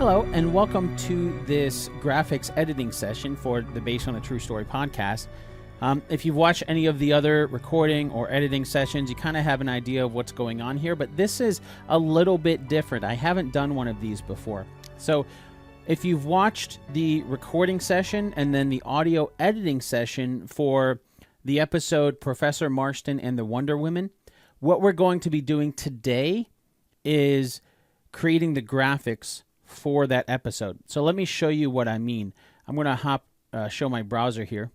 Hello, and welcome to this graphics editing session for the Based on a True Story podcast. If you've watched any of the other recording or editing sessions, you kind of have an idea of what's going on here, but this is a little bit different. I haven't done one of these before. So if you've watched the recording session and then the audio editing session for the episode Professor Marston and the Wonder Women, what we're going to be doing today is creating the graphics for that episode. So let me show you what I mean. I'm going to show my browser here.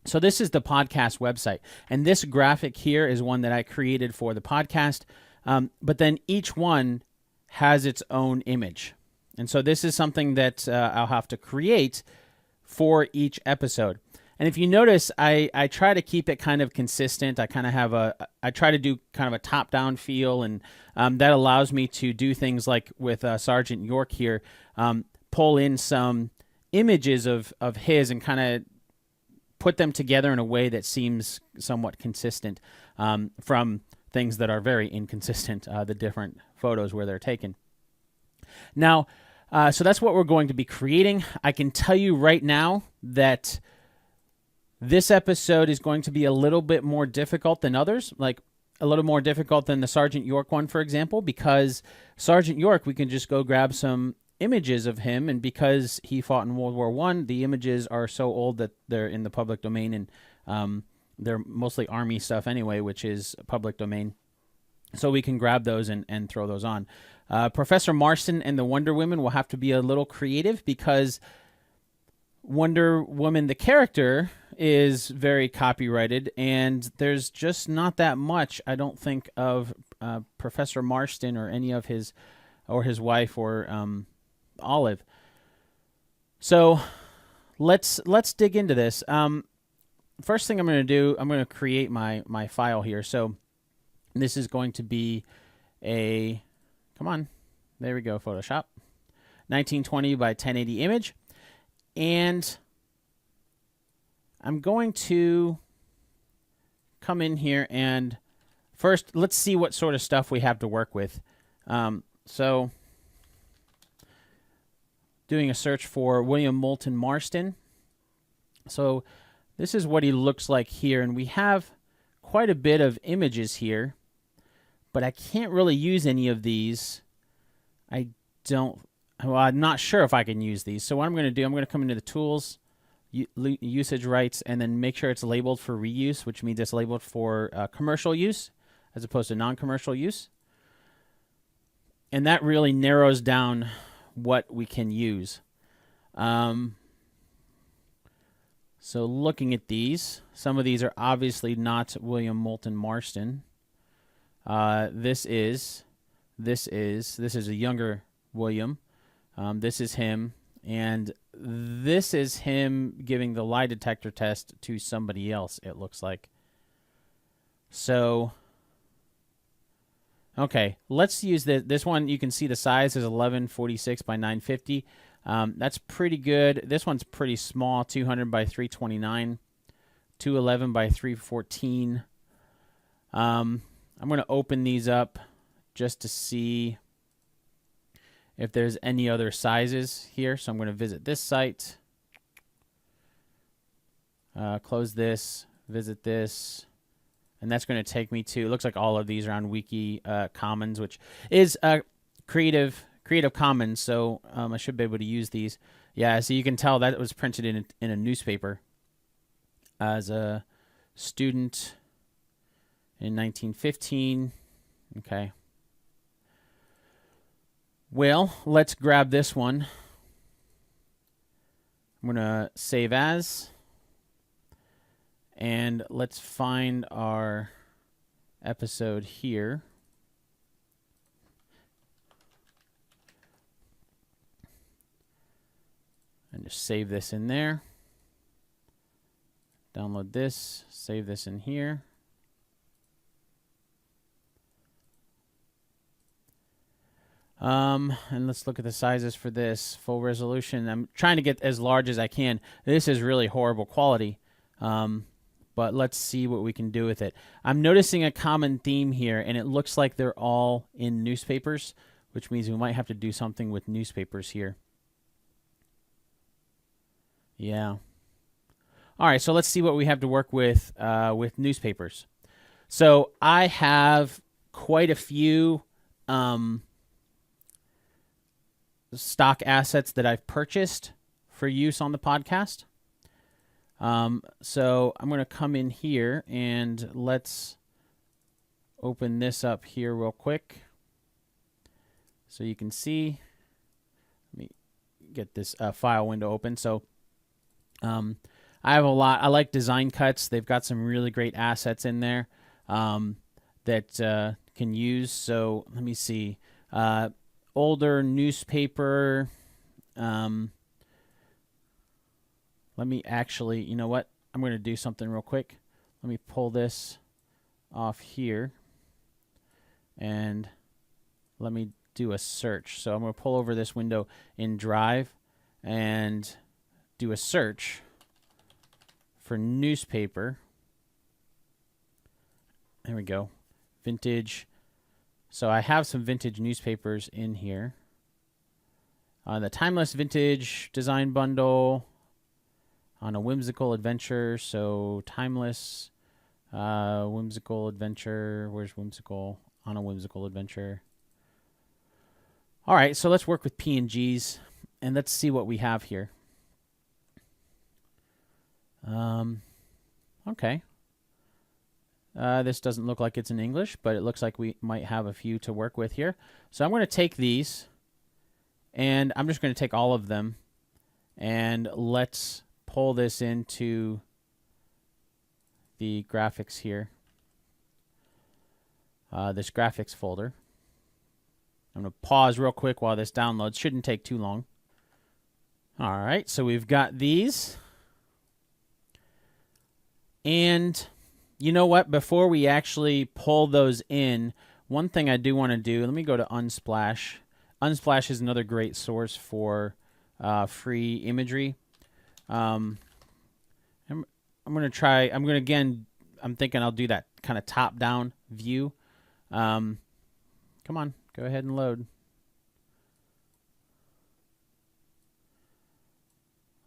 So this is the podcast website, and this graphic here is one that I created for the podcast, but then each one has its own image. And so this is something that I'll have to create for each episode. And if you notice, I try to keep it kind of consistent. I try to do kind of a top-down feel, and that allows me to do things like with Sergeant York here, pull in some images of his and kind of put them together in a way that seems somewhat consistent from things that are very inconsistent, the different photos where they're taken. Now, so that's what we're going to be creating. I can tell you right now that this episode is going to be a little bit more difficult than others, like a little more difficult than the Sergeant York one, for example, because Sergeant York, we can just go grab some images of him, and because he fought in World War I, the images are so old that they're in the public domain, and they're mostly Army stuff anyway, which is public domain. So we can grab those and throw those on. Professor Marston and the Wonder Women will have to be a little creative because Wonder Woman, the character, is very copyrighted, and there's just not that much, I don't think, of Professor Marston or any of his wife or Olive. So let's dig into this. First thing I'm going to do, I'm going to create my file here. So this is going to be come on, there we go, Photoshop, 1920 by 1080 image. And I'm going to come in here and first, let's see what sort of stuff we have to work with. So doing a search for William Moulton Marston. So this is what he looks like here, and we have quite a bit of images here, but I can't really use any of these. I'm not sure if I can use these. So what I'm going to do, I'm going to come into the tools, usage rights, and then make sure it's labeled for reuse, which means it's labeled for commercial use as opposed to non-commercial use. And that really narrows down what we can use. So looking at these, some of these are obviously not William Moulton Marston. This is a younger William. This is him, and this is him giving the lie detector test to somebody else, it looks like. So, okay, let's use this one. You can see the size is 1146 by 950. That's pretty good. This one's pretty small, 200 by 329, 211 by 314. I'm going to open these up just to see if there's any other sizes here. So I'm going to visit this site, close this, visit this, and that's going to take me to, it looks like all of these are on Wiki Commons, which is Creative Commons, so I should be able to use these. Yeah, so you can tell that it was printed in a newspaper as a student in 1915. Okay. Well, let's grab this one. I'm going to save as, and let's find our episode here. And just save this in there. Download this, save this in here. And let's look at the sizes for this. Full resolution. I'm trying to get as large as I can. This is really horrible quality. But let's see what we can do with it. I'm noticing a common theme here, and it looks like they're all in newspapers, which means we might have to do something with newspapers here. Yeah. All right, so let's see what we have to work with newspapers. So I have quite a few stock assets that I've purchased for use on the podcast. So I'm going to come in here and let's open this up here real quick so you can see. Let me get this file window open. So I have a lot. I like Design Cuts. They've got some really great assets in there that can use. So let me see. Older newspaper. Let me actually, you know what? I'm going to do something real quick. Let me pull this off here. And let me do a search. So I'm going to pull over this window in Drive and do a search for newspaper. There we go. Vintage. So I have some vintage newspapers in here. The Timeless Vintage Design Bundle on a Whimsical Adventure. So Timeless, Whimsical Adventure. Where's Whimsical? On a Whimsical Adventure. All right, so let's work with PNGs and let's see what we have here. Okay. This doesn't look like it's in English, but it looks like we might have a few to work with here. So I'm going to take these, and I'm just going to take all of them, and let's pull this into the graphics here. This graphics folder. I'm going to pause real quick while this downloads. Shouldn't take too long. All right, so we've got these. And you know what? Before we actually pull those in, one thing I do want to do, let me go to Unsplash. Unsplash is another great source for free imagery. I'm going to try, I'm thinking I'll do that kind of top-down view. Come on, go ahead and load.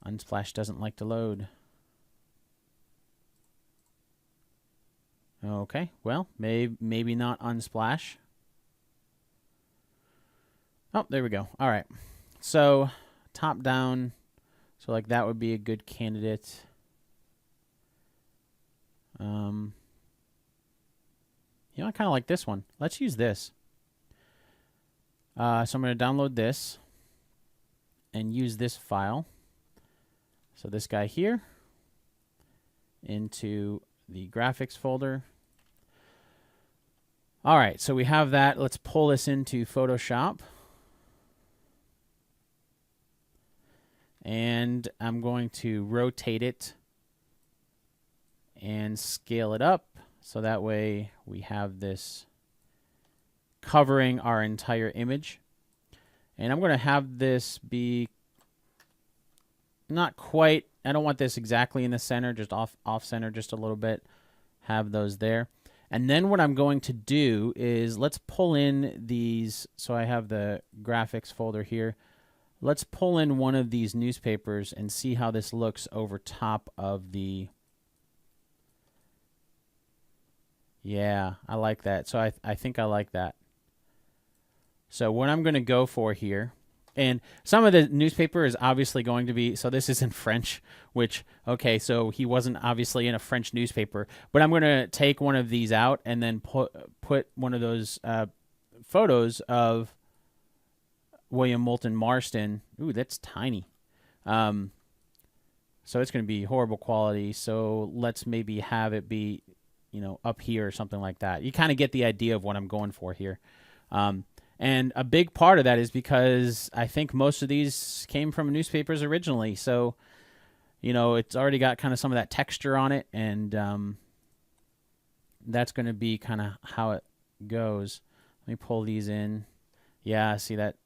Unsplash doesn't like to load. Okay, well, maybe not Unsplash. Oh, there we go. All right. So, top down. So, like, that would be a good candidate. You know, I kind of like this one. Let's use this. So, I'm going to download this and use this file. So, this guy here into the graphics folder. All right, so we have that. Let's pull this into Photoshop. And I'm going to rotate it and scale it up so that way we have this covering our entire image. And I'm going to have this be not quite, I don't want this exactly in the center, just off center just a little bit. Have those there. And then what I'm going to do is let's pull in these. So I have the graphics folder here. Let's pull in one of these newspapers and see how this looks over top of the... Yeah, I like that. So I think I like that. So what I'm going to go for here, and some of the newspaper is obviously going to be, so this is in French, which, okay, so he wasn't obviously in a French newspaper, but I'm going to take one of these out and then put one of those photos of William Moulton Marston. Ooh, that's tiny. So it's going to be horrible quality, so let's maybe have it be, you know, up here or something like that. You kind of get the idea of what I'm going for here. And a big part of that is because I think most of these came from newspapers originally. So, you know, it's already got kind of some of that texture on it. And that's going to be kind of how it goes. Let me pull these in. Yeah, see that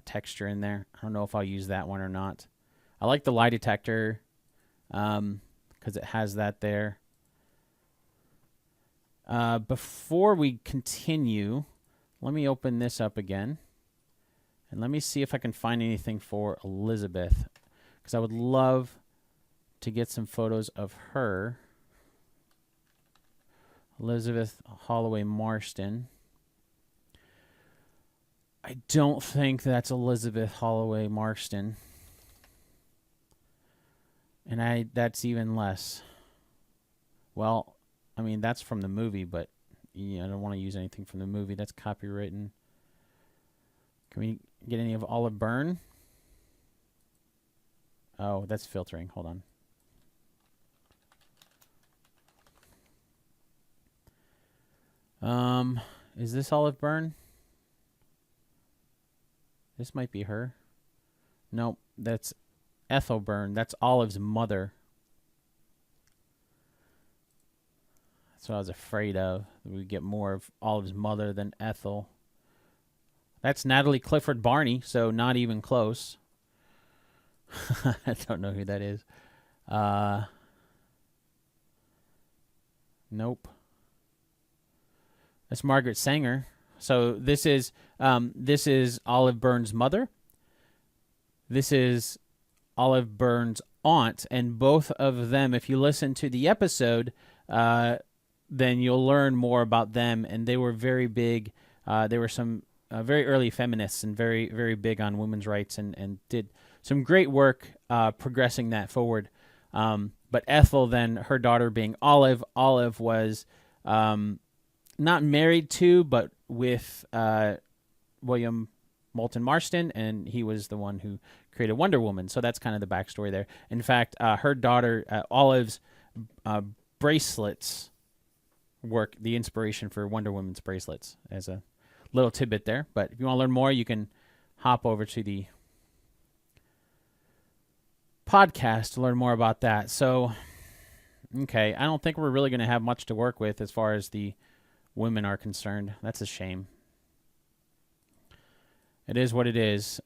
texture in there. I don't know if I'll use that one or not. I like the lie detector because it has that there. Before we continue... Let me open this up again. And let me see if I can find anything for Elizabeth, because I would love to get some photos of her. Elizabeth Holloway Marston. I don't think that's Elizabeth Holloway Marston. And that's even less. Well, I mean, that's from the movie, but yeah, I don't want to use anything from the movie. That's copywritten. Can we get any of Olive Byrne? Oh, that's filtering. Hold on. Is this Olive Byrne? This might be her. Nope, that's Ethel Byrne. That's Olive's mother. That's what I was afraid of. We get more of Olive's mother than Ethel. That's Natalie Clifford Barney, so not even close. I don't know who that is. Nope. That's Margaret Sanger. So this is Olive Byrne's mother. This is Olive Byrne's aunt, and both of them, if you listen to the episode, then you'll learn more about them. And they were very big. They were some very early feminists and very, very big on women's rights, and did some great work progressing that forward. But Ethel, then, her daughter being Olive. Olive was not married to, but with William Moulton Marston, and he was the one who created Wonder Woman. So that's kind of the backstory there. In fact, her daughter, Olive's bracelets work, the inspiration for Wonder Woman's bracelets, as a little tidbit there. But if you want to learn more, you can hop over to the podcast to learn more about that. So, okay, I don't think we're really going to have much to work with as far as the women are concerned. That's a shame. It is what it is.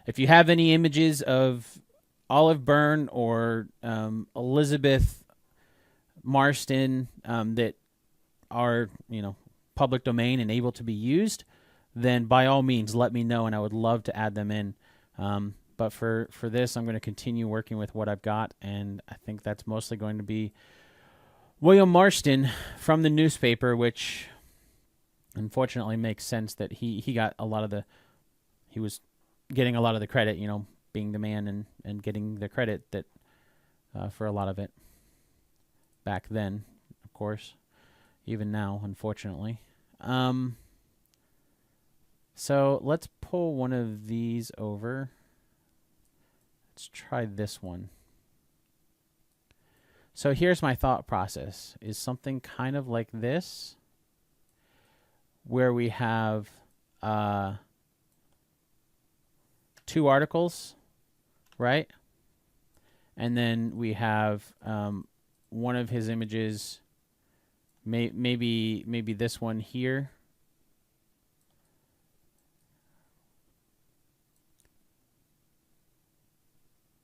If you have any images of Olive Byrne or Elizabeth Marston that are, public domain and able to be used, then by all means let me know, and I would love to add them in. But for this, I'm going to continue working with what I've got, and I think that's mostly going to be William Marston from the newspaper, which unfortunately makes sense that he got a lot of he was getting a lot of the credit, being the man and getting the credit that for a lot of it back then, of course, even now, unfortunately. So let's pull one of these over. Let's try this one. So here's my thought process, is something kind of like this, where we have two articles, right? And then we have one of his images, maybe this one here.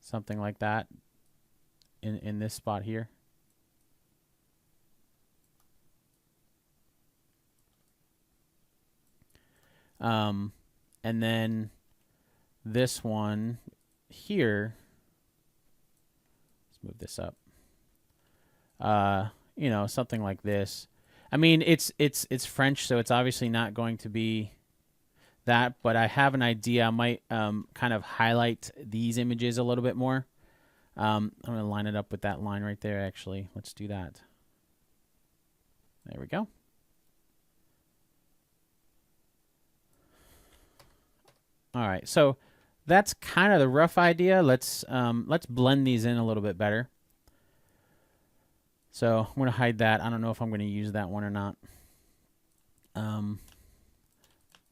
Something like that in this spot here. And then this one here, let's move this up. Something like this. I mean, it's French, so it's obviously not going to be that, but I have an idea. I might kind of highlight these images a little bit more. I'm going to line it up with that line right there, actually. Let's do that. There we go. All right, so that's kind of the rough idea. Let's blend these in a little bit better. So I'm going to hide that. I don't know if I'm going to use that one or not.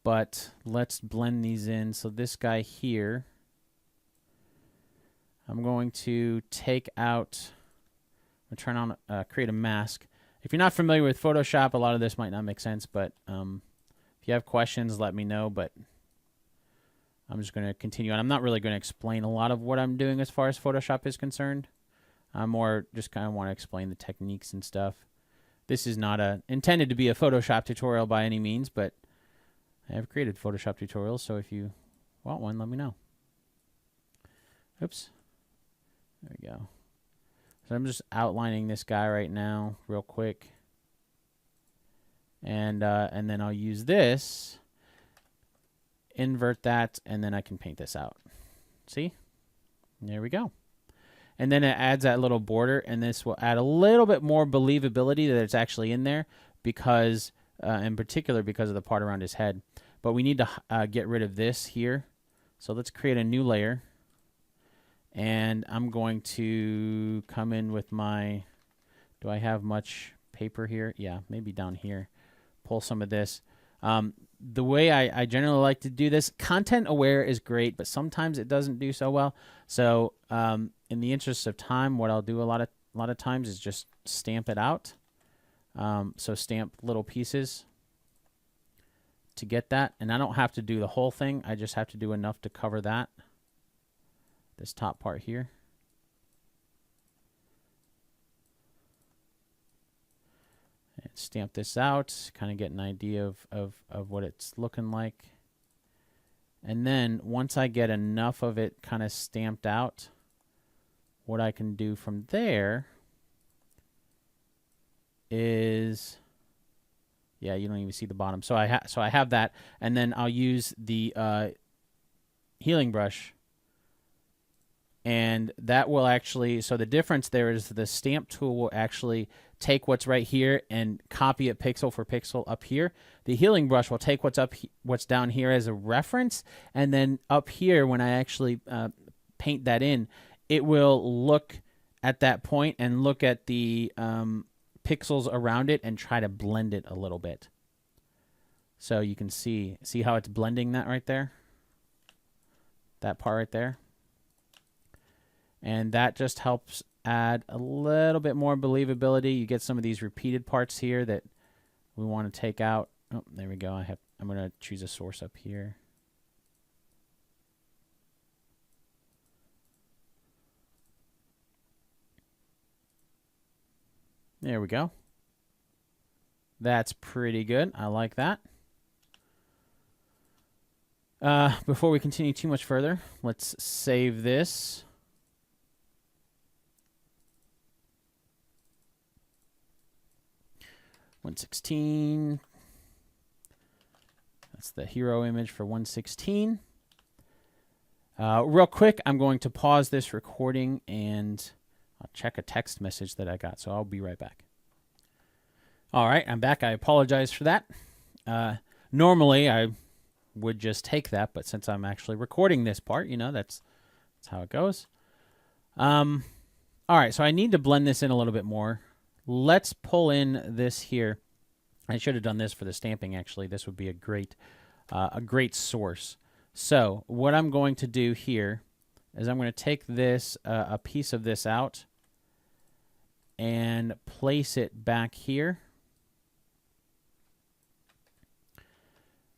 But let's blend these in. So this guy here, I'm going to take out, I'm going to turn on, create a mask. If you're not familiar with Photoshop, a lot of this might not make sense, but if you have questions, let me know. But I'm just going to continue on. I'm not really going to explain a lot of what I'm doing as far as Photoshop is concerned. I'm more just kind of want to explain the techniques and stuff. This is not intended to be a Photoshop tutorial by any means, but I have created Photoshop tutorials, so if you want one, let me know. Oops. There we go. So I'm just outlining this guy right now real quick. And then I'll use this, invert that, and then I can paint this out. See? There we go. And then it adds that little border, and this will add a little bit more believability that it's actually in there because, in particular, because of the part around his head. But we need to get rid of this here. So let's create a new layer. And I'm going to come in with my, do I have much paper here? Yeah, maybe down here. Pull some of this. The way I generally like to do this, content aware is great, but sometimes it doesn't do so well. So in the interest of time, what I'll do a lot of times is just stamp it out. So stamp little pieces to get that. And I don't have to do the whole thing. I just have to do enough to cover that. This top part here. And stamp this out, kind of get an idea of what it's looking like. And then once I get enough of it kind of stamped out, what I can do from there is, yeah, you don't even see the bottom. So I have that, and then I'll use the healing brush. And that will actually, so the difference there is the stamp tool will actually take what's right here and copy it pixel for pixel up here. The healing brush will take what's down here as a reference, and then up here when I actually paint that in, it will look at that point and look at the pixels around it and try to blend it a little bit. So you can see how it's blending that right there, that part right there. And that just helps add a little bit more believability. You get some of these repeated parts here that we want to take out. Oh, there we go. I'm going to choose a source up here. There we go. That's pretty good. I like that. Before we continue too much further, let's save this. .116. That's the hero image for 116. Real quick, I'm going to pause this recording and I'll check a text message that I got, so I'll be right back. All right, I'm back. I apologize for that. Normally, I would just take that, but since I'm actually recording this part, you know, that's how it goes. All right, so I need to blend this in a little bit more. Let's pull in this here. I should have done this for the stamping, actually. This would be a great source. So what I'm going to do here is I'm going to take this, a piece of this out, and place it back here.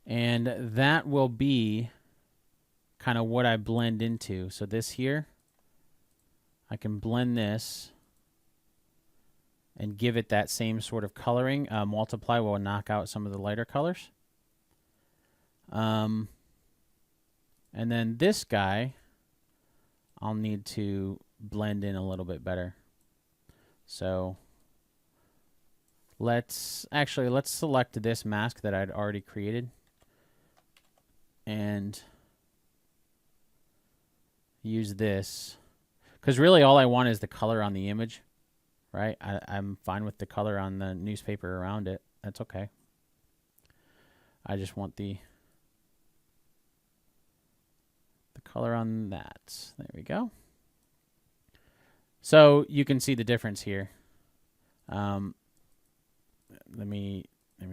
And that will be kind of what I blend into. So this here, I can blend this and give it that same sort of coloring. Multiply will knock out some of the lighter colors. And then this guy, I'll need to blend in a little bit better. So let's select this mask that I'd already created and use this. Because really all I want is the color on the image. Right? I'm fine with the color on the newspaper around it. That's okay. I just want the color on that. There we go. So you can see the difference here. There we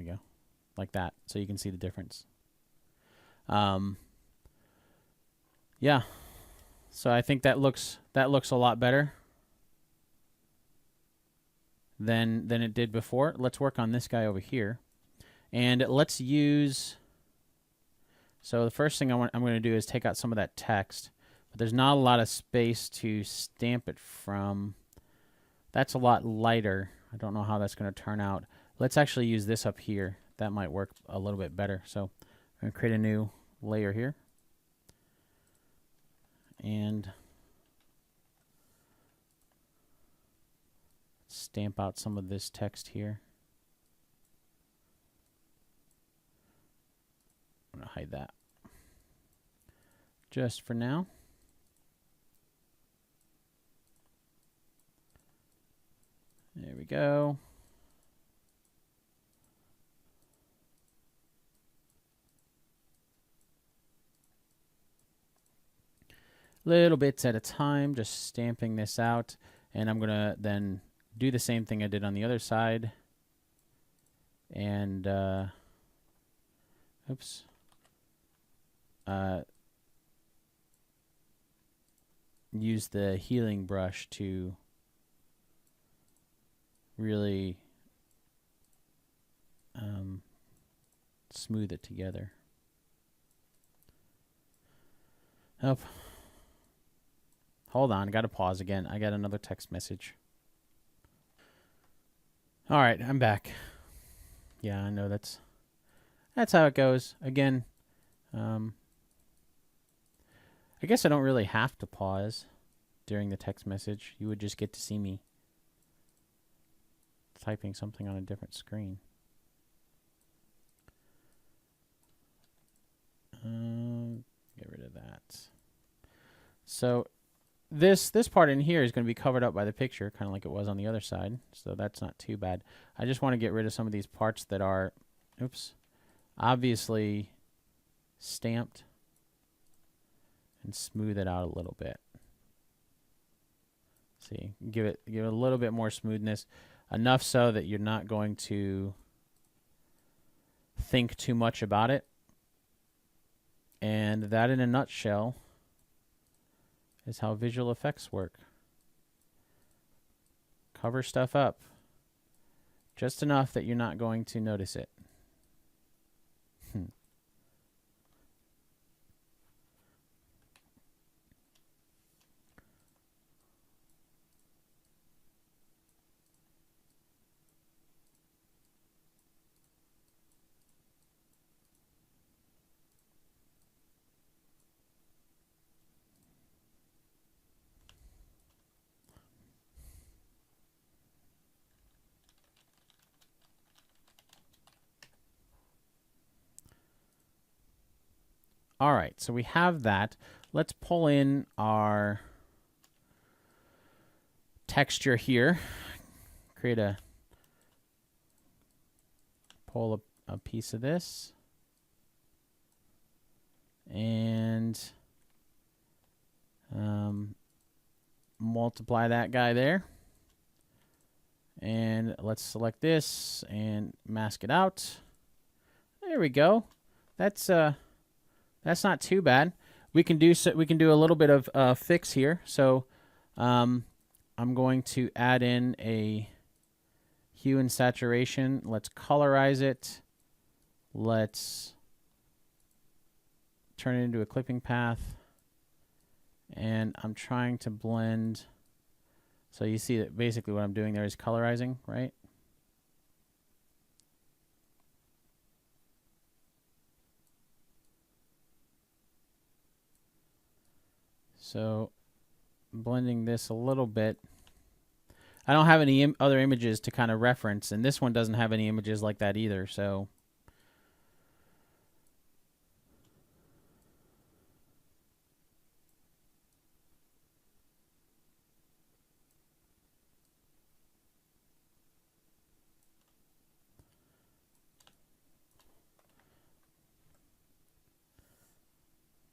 go. Like that. So you can see the difference. Yeah. So I think that looks a lot better than it did before. Let's work on this guy over here. And let's use, so the first thing I'm going to do is take out some of that text. But there's not a lot of space to stamp it from. That's a lot lighter. I don't know how that's going to turn out. Let's actually use this up here. That might work a little bit better. So I'm going to create a new layer here. And stamp out some of this text here. I'm going to hide that just for now. There we go. Little bits at a time, just stamping this out. And I'm going to then do the same thing I did on the other side. And, oops. Use the healing brush to really smooth it together. Oh, hold on, I gotta pause again. I got another text message. All right, I'm back. Yeah, I know that's how it goes. Again, I guess I don't really have to pause during the text message. You would just get to see me typing something on a different screen. Get rid of that. So this part in here is going to be covered up by the picture, kind of like it was on the other side. So that's not too bad. I just want to get rid of some of these parts that are, oops, obviously stamped, and smooth it out a little bit. See, give it a little bit more smoothness, enough so that you're not going to think too much about it. And that, in a nutshell, is how visual effects work. Cover stuff up just enough that you're not going to notice it. All right, so we have that. Let's pull in our texture here. Pull a piece of this. And multiply that guy there. And let's select this and mask it out. There we go. That's not too bad. We can do a little bit of fix here. So I'm going to add in a hue and saturation. Let's colorize it. Let's turn it into a clipping path. And I'm trying to blend. So you see that basically what I'm doing there is colorizing, right? So blending this a little bit. I don't have any other images to kind of reference, and this one doesn't have any images like that either, so.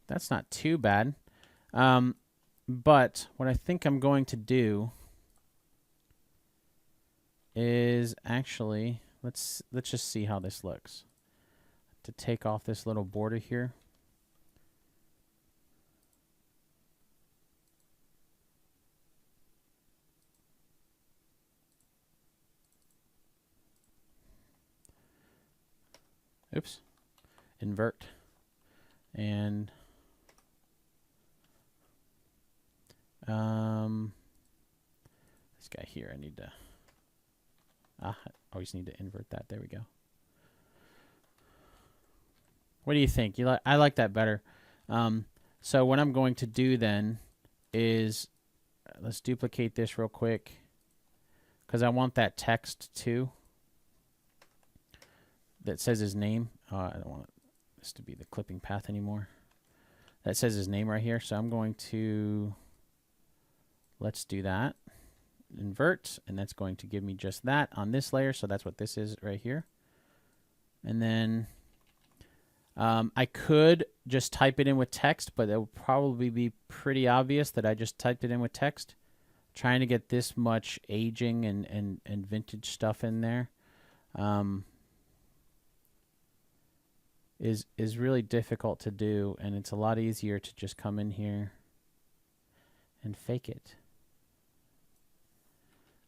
That's not too bad. But what I think I'm going to do is actually, let's just see how this looks. To take off this little border here. Oops. Invert. And this guy here, I need to, I always need to invert that. There we go. What do you think? I like that better. So what I'm going to do then is let's duplicate this real quick because I want that text too that says his name. I don't want this to be the clipping path anymore. That says his name right here. So I'm going to, let's do that. Invert, and that's going to give me just that on this layer. So that's what this is right here. And then I could just type it in with text, but it would probably be pretty obvious that I just typed it in with text. Trying to get this much aging and vintage stuff in there is really difficult to do, and it's a lot easier to just come in here and fake it.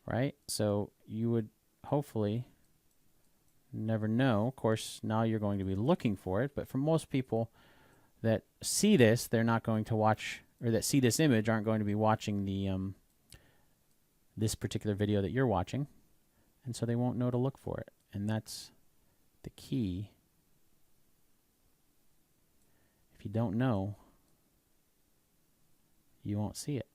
Right? So you would hopefully never know. Of course, now you're going to be looking for it, but for most people that see this, they're not going to watch, or that see this image aren't going to be watching the this particular video that you're watching, and so they won't know to look for it. And that's the key. If you don't know, you won't see it.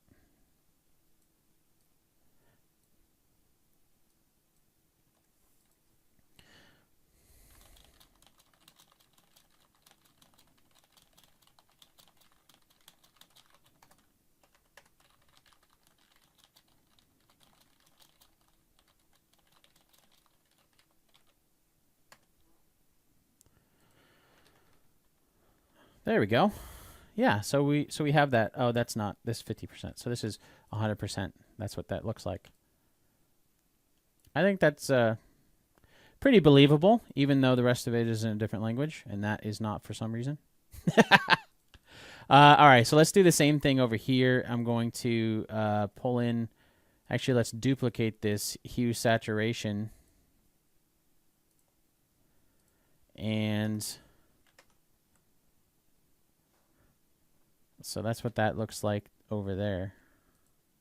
There we go. Yeah, so we have that. Oh, that's not this 50%. So this is 100%. That's what that looks like. I think that's pretty believable, even though the rest of it is in a different language, and that is not for some reason. All right, so let's do the same thing over here. I'm going to pull in. Actually, let's duplicate this hue saturation, and so that's what that looks like over there.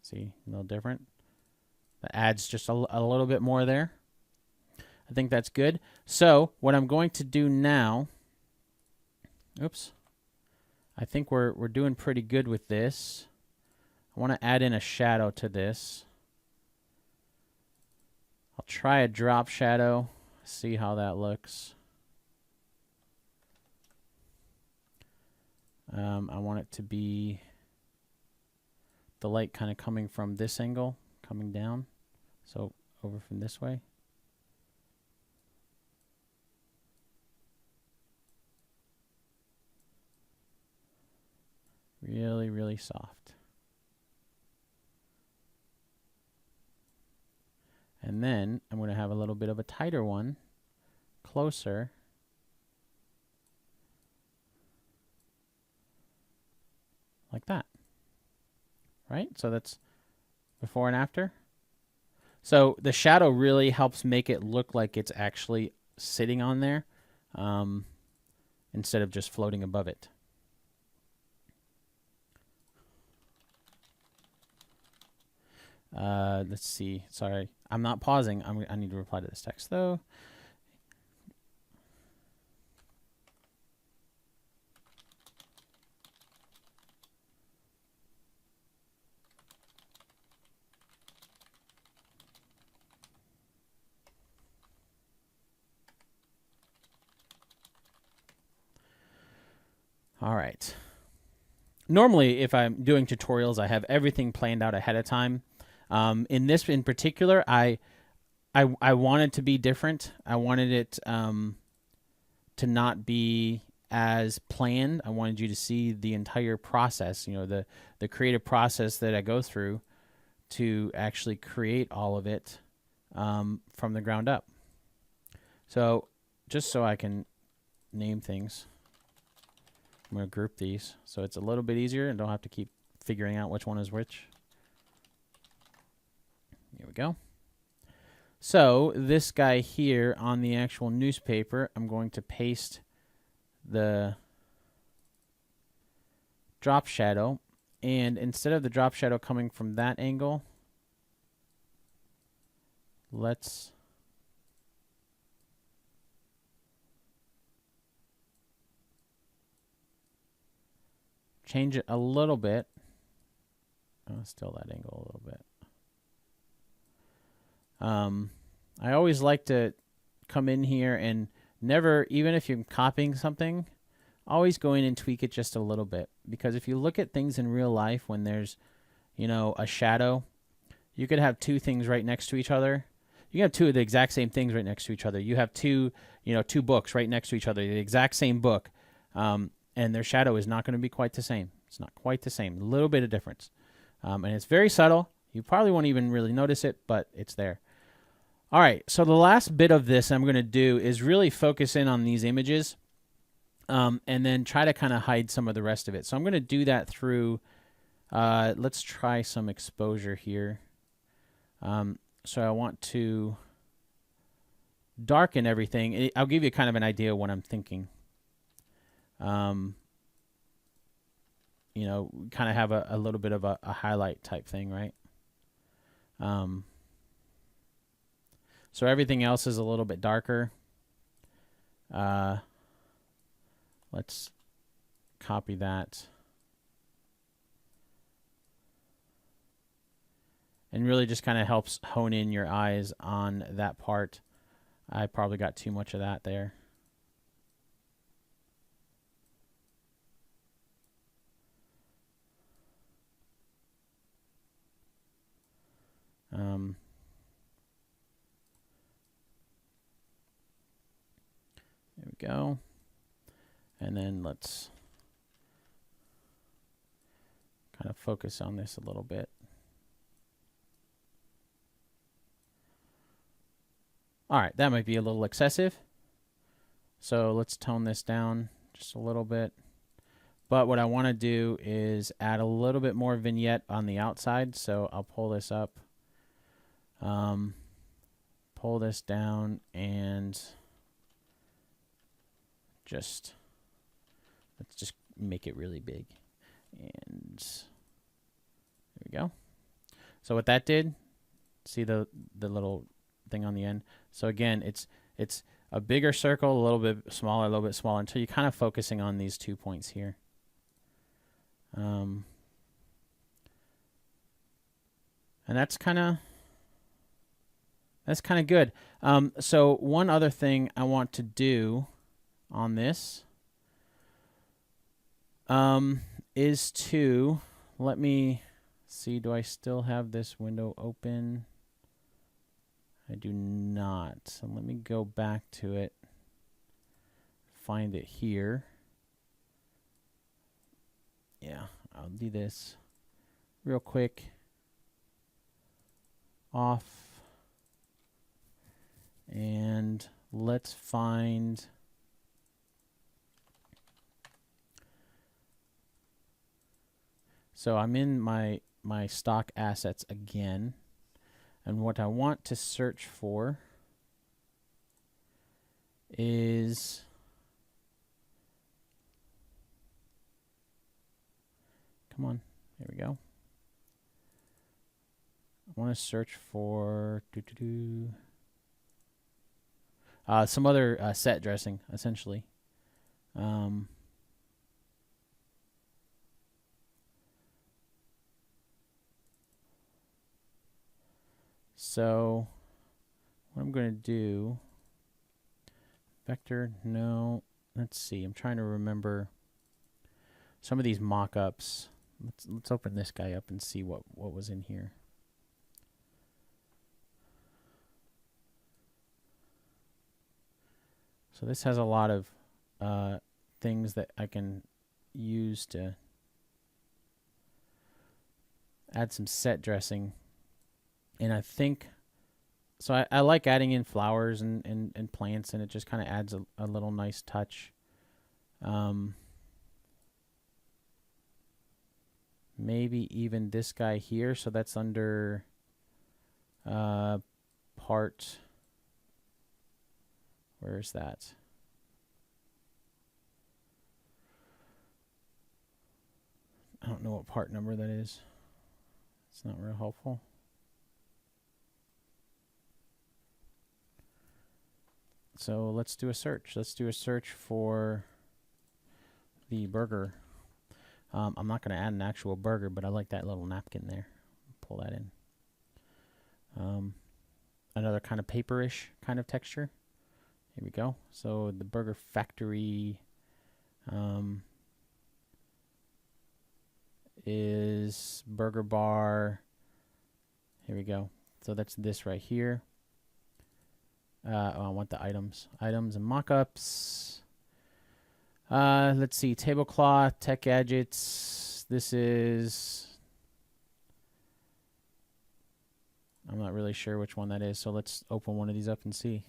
See, a little different. That adds just a little bit more there. I think that's good. So what I'm going to do now, oops, I think we're doing pretty good with this. I want to add in a shadow to this. I'll try a drop shadow, see how that looks. I want it to be the light kind of coming from this angle, coming down. So over from this way. Really, really soft. And then I'm going to have a little bit of a tighter one, closer. Like that. Right? So that's before and after. So the shadow really helps make it look like it's actually sitting on there instead of just floating above it. Let's see. Sorry, I'm not pausing. I need to reply to this text though. All right. Normally, if I'm doing tutorials, I have everything planned out ahead of time. In this in particular, I wanted to be different. I wanted it to not be as planned. I wanted you to see the entire process, you know, the creative process that I go through to actually create all of it from the ground up. So just so I can name things, I'm going to group these so it's a little bit easier and don't have to keep figuring out which one is which. Here we go. So this guy here on the actual newspaper, I'm going to paste the drop shadow, and instead of the drop shadow coming from that angle, let's change it a little bit. Still that angle a little bit. I always like to come in here and never, even if you're copying something, always go in and tweak it just a little bit. Because if you look at things in real life, when there's, you know, a shadow, you could have two things right next to each other. You can have two of the exact same things right next to each other. You have two books right next to each other, the exact same book, and their shadow is not going to be quite the same. It's not quite the same. A little bit of difference. And it's very subtle. You probably won't even really notice it, but it's there. All right, so the last bit of this I'm going to do is really focus in on these images and then try to kind of hide some of the rest of it. So I'm going to do that through, let's try some exposure here. So I want to darken everything. I'll give you kind of an idea of what I'm thinking. You know, kind of have a little bit of a highlight type thing, right? So everything else is a little bit darker. Let's copy that. And really just kind of helps hone in your eyes on that part. I probably got too much of that there. There we go. And then let's kind of focus on this a little bit. All right, that might be a little excessive. So let's tone this down just a little bit. But what I want to do is add a little bit more vignette on the outside. So I'll pull this up, pull this down, and let's just make it really big. And there we go. So what that did, see the little thing on the end. So again, it's a bigger circle, a little bit smaller, until you're kind of focusing on these 2 points here. And that's kind of good. So one other thing I want to do on this is to, let me see, do I still have this window open? I do not. So let me go back to it, find it here. Yeah, I'll do this real quick. Off. And let's find, so I'm in my stock assets again. And what I want to search for is, come on, there we go. I want to search for some other set dressing, essentially. So what I'm going to do, vector, no, let's see, I'm trying to remember some of these mock-ups. Let's open this guy up and see what was in here. So this has a lot of things that I can use to add some set dressing. And I think, so I like adding in flowers and plants, and it just kind of adds a little nice touch. Maybe even this guy here, so that's under part, where is that? I don't know what part number that is. It's not real helpful. So let's do a search. Let's do a search for the burger. I'm not going to add an actual burger, but I like that little napkin there. Pull that in. Another kind of paperish kind of texture. Here we go. So the Burger Factory is burger bar. Here we go. So that's this right here. I want the items. Items and mockups. Let's see. Tablecloth, tech gadgets. This is... I'm not really sure which one that is, so let's open one of these up and see.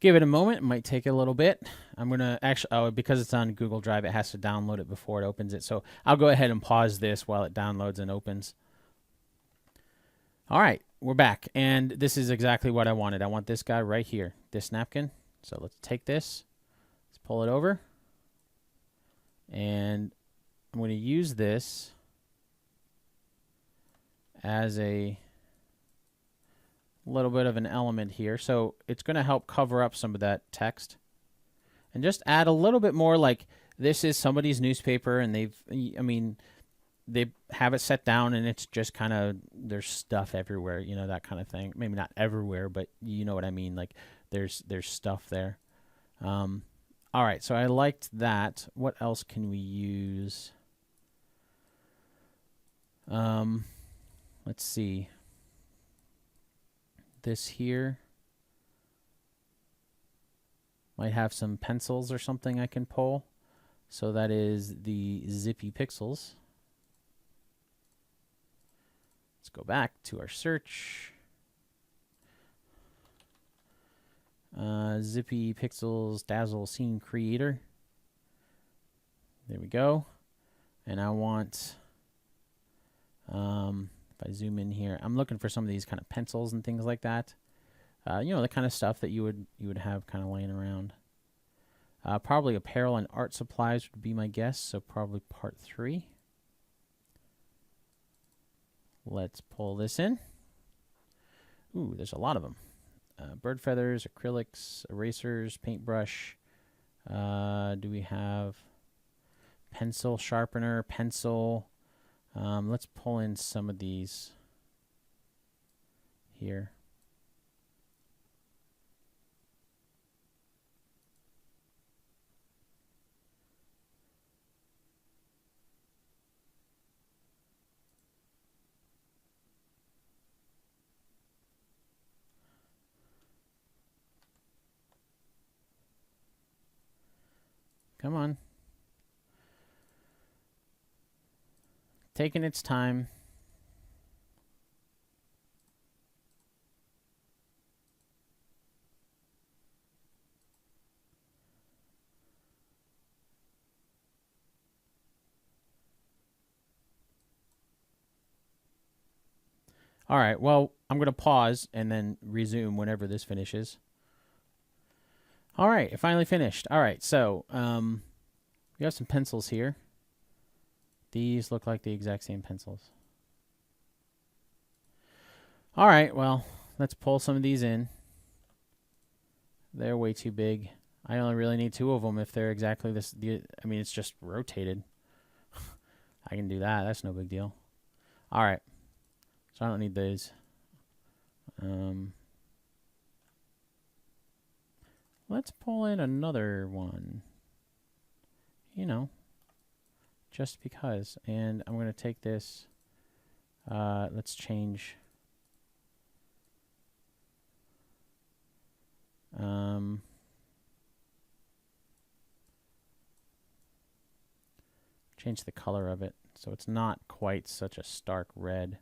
Give it a moment. It might take a little bit. I'm going to actually, because it's on Google Drive, it has to download it before it opens it. So I'll go ahead and pause this while it downloads and opens. All right, we're back. And this is exactly what I wanted. I want this guy right here, this napkin. So let's take this. Let's pull it over. And I'm going to use this as a little bit of an element here. So it's going to help cover up some of that text. And just add a little bit more, like this is somebody's newspaper and they have it set down and it's just kind of, there's stuff everywhere, you know, that kind of thing. Maybe not everywhere, but you know what I mean? Like there's stuff there. All right, so I liked that. What else can we use? Let's see. This here might have some pencils or something I can pull. So that is the Zippy Pixels. Let's go back to our search. Zippy Pixels Dazzle Scene Creator. There we go. And I want, if I zoom in here, I'm looking for some of these kind of pencils and things like that. You know, the kind of stuff that you would have kind of laying around. Probably apparel and art supplies would be my guess, so probably part 3. Let's pull this in. Ooh, there's a lot of them. Bird feathers, acrylics, erasers, paintbrush. Do we have pencil sharpener, pencil? Let's pull in some of these here. Come on. Taking its time. All right, well, I'm going to pause and then resume whenever this finishes. All right, it finally finished. All right, so we have some pencils here. These look like the exact same pencils. All right, well, let's pull some of these in. They're way too big. I only really need 2 of them if they're exactly this. I mean, it's just rotated. I can do that. That's no big deal. All right, so I don't need those. Let's pull in another one. You know, just because. And I'm going to take this. Let's change. Change the color of it so it's not quite such a stark red.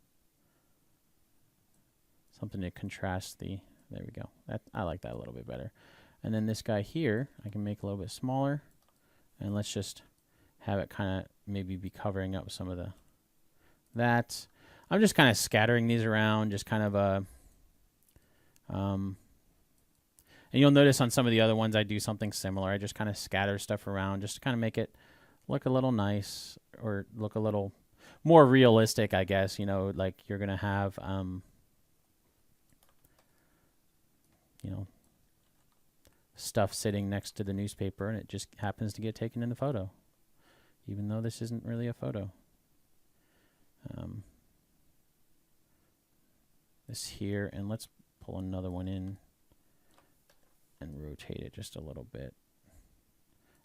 Something to contrast the. There we go. I like that a little bit better. And then this guy here, I can make a little bit smaller. And let's just have it kind of maybe be covering up some of that. I'm just kind of scattering these around, just kind of and you'll notice on some of the other ones I do something similar. I just kind of scatter stuff around just to kind of make it look a little nice or look a little more realistic, I guess. You know, like you're going to have you know, stuff sitting next to the newspaper, and it just happens to get taken in the photo, even though this isn't really a photo. This here, and let's pull another one in and rotate it just a little bit.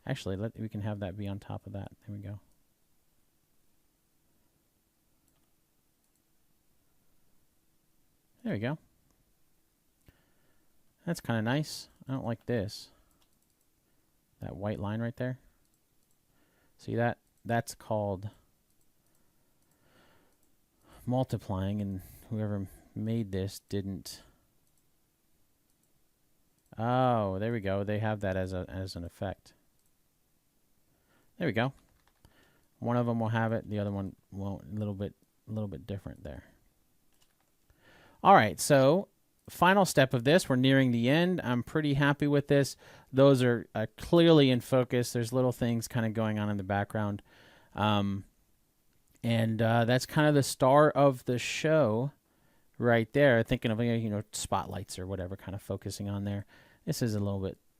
Actually, we can have that be on top of that. There we go. There we go. That's kind of nice. I don't like this. That white line right there. See that? That's called multiplying, and whoever made this didn't. Oh, there we go. They have that as an effect. There we go. One of them will have it, the other one won't. A little bit different there. All right, so final step of this. We're nearing the end. I'm pretty happy with this. Those are clearly in focus. There's little things kind of going on in the background. And that's kind of the star of the show right there. Thinking of, you know, spotlights or whatever, kind of focusing on there. This is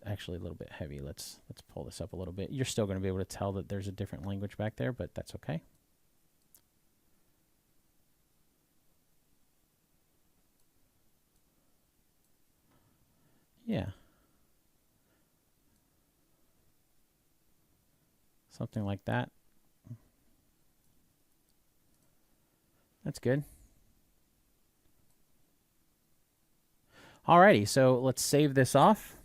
actually a little bit heavy. Let's pull this up a little bit. You're still going to be able to tell that there's a different language back there, but that's okay. Yeah. Something like that. That's good. Alrighty, so let's save this off.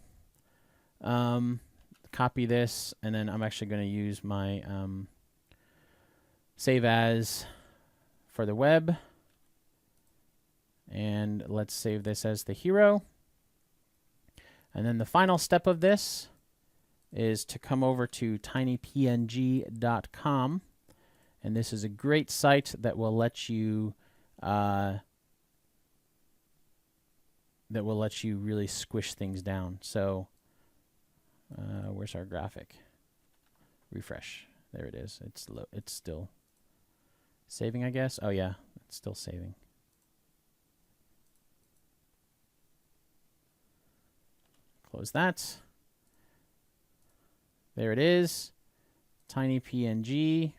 Copy this, and then I'm actually going to use my save as for the web. And let's save this as the hero. And then the final step of this is to come over to tinypng.com. And this is a great site that will let you really squish things down. So where's our graphic? Refresh. There it is. It's still saving, I guess. Oh yeah, it's still saving. Close that. There it is. Tiny PNG.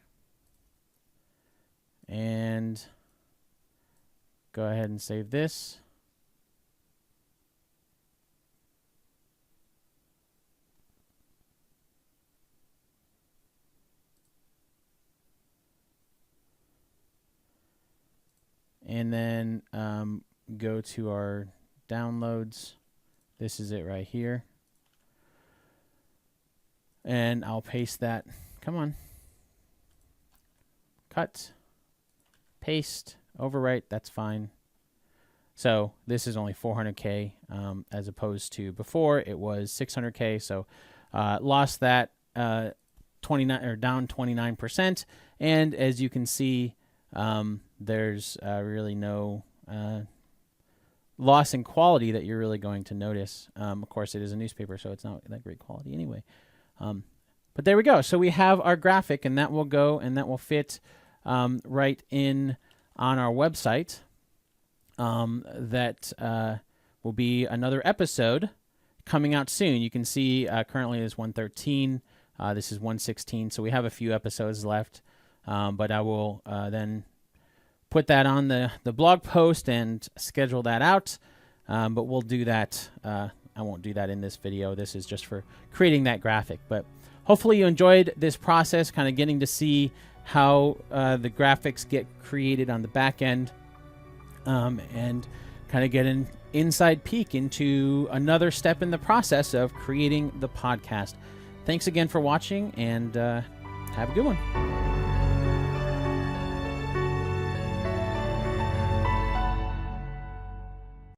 And go ahead and save this. And then go to our downloads. This is it right here. And I'll paste that. Come on. Cut. Paste. Overwrite. That's fine. So this is only 400K as opposed to before it was 600K. So lost that 29 or down 29%. And as you can see, there's really no loss in quality that you're really going to notice. Of course, it is a newspaper, so it's not that great quality anyway. But there we go. So we have our graphic, and that will go and that will fit right in on our website. That will be another episode coming out soon. You can see currently it's 113. This is 116, so we have a few episodes left. But I will then put that on the blog post and schedule that out. But we'll do that. I won't do that in this video. This is just for creating that graphic. But hopefully you enjoyed this process, kind of getting to see how the graphics get created on the back end, and kind of get an inside peek into another step in the process of creating the podcast. Thanks again for watching, and have a good one.